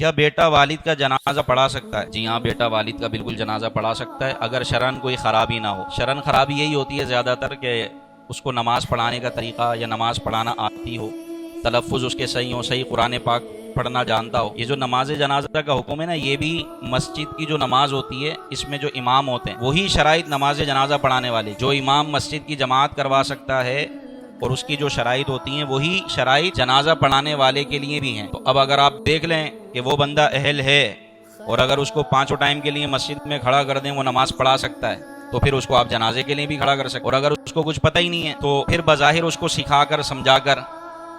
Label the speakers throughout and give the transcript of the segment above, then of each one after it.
Speaker 1: کیا بیٹا والد کا جنازہ پڑھا سکتا ہے؟ جی ہاں، بیٹا والد کا بالکل جنازہ پڑھا سکتا ہے اگر شرعن کوئی خرابی نہ ہو۔ شرعن خرابی یہی ہوتی ہے زیادہ تر کہ اس کو نماز پڑھانے کا طریقہ یا نماز پڑھانا آتی ہو، تلفظ اس کے صحیح ہو، صحیح قرآن پاک پڑھنا جانتا ہو۔ یہ جو نماز جنازہ کا حکم ہے نا، یہ بھی مسجد کی جو نماز ہوتی ہے اس میں جو امام ہوتے ہیں وہی شرائط نماز جنازہ پڑھانے والے، جو امام مسجد کی جماعت کروا سکتا ہے اور اس کی جو شرائط ہوتی ہیں وہی شرائط جنازہ پڑھانے والے کے لیے بھی ہیں۔ تو اب اگر آپ دیکھ لیں کہ وہ بندہ اہل ہے اور اگر اس کو 5 ٹائم کے لیے مسجد میں کھڑا کر دیں وہ نماز پڑھا سکتا ہے، تو پھر اس کو آپ جنازے کے لیے بھی کھڑا کر سکتے۔ اور اگر اس کو کچھ پتہ ہی نہیں ہے تو پھر بظاہر اس کو سکھا کر سمجھا کر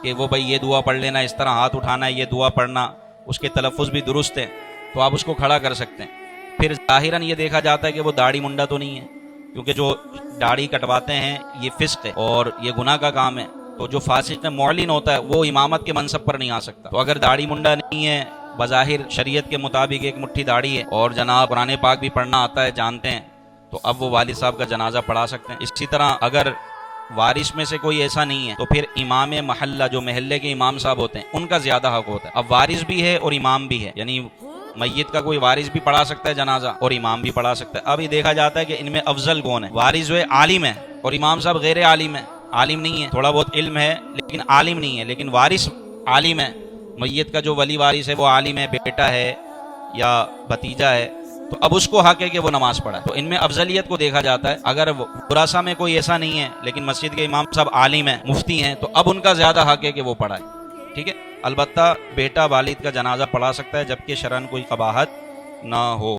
Speaker 1: کہ وہ بھائی یہ دعا پڑھ لینا، اس طرح ہاتھ اٹھانا ہے، یہ دعا پڑھنا، اس کے تلفظ بھی درست ہے، تو آپ اس کو کھڑا کر سکتے ہیں۔ پھر ظاہراً یہ دیکھا جاتا ہے کہ وہ داڑھی منڈا تو نہیں ہے، کیونکہ جو داڑھی کٹواتے ہیں یہ فسق ہے اور یہ گناہ کا کام ہے۔ تو جو فاسق معلن ہوتا ہے وہ امامت کے منصب پر نہیں آ سکتا۔ تو اگر داڑھی منڈا نہیں ہے، بظاہر شریعت کے مطابق ایک مٹھی داڑھی ہے اور جناب قرآن پاک بھی پڑھنا آتا ہے، جانتے ہیں، تو اب وہ والد صاحب کا جنازہ پڑھا سکتے ہیں۔ اسی طرح اگر وارث میں سے کوئی ایسا نہیں ہے تو پھر امام محلہ، جو محلے کے امام صاحب ہوتے ہیں، ان کا زیادہ حق ہوتا ہے۔ اب وارث بھی ہے اور امام بھی ہے، یعنی میت کا کوئی وارث بھی پڑھا سکتا ہے جنازہ اور امام بھی پڑھا سکتا ہے۔ اب یہ دیکھا جاتا ہے کہ ان میں افضل کون ہے۔ وارث جو ہے عالم ہے اور امام صاحب غیر عالم ہے، عالم نہیں ہے، تھوڑا بہت علم ہے لیکن عالم نہیں ہے، لیکن وارث عالم ہے۔ میت کا جو ولی وارث ہے وہ عالم ہے، بیٹا ہے یا بھتیجا ہے، تو اب اس کو حق ہے کہ وہ نماز پڑھائے۔ تو ان میں افضلیت کو دیکھا جاتا ہے۔ اگر ورثہ میں کوئی ایسا نہیں ہے لیکن مسجد کے امام صاحب عالم ہیں، مفتی ہیں، تو اب ان کا زیادہ حق ہے کہ وہ پڑھائے، ٹھیک ہے۔ البتہ بیٹا والد کا جنازہ پڑھا سکتا ہے جبکہ شرعن کوئی قباحت نہ ہو۔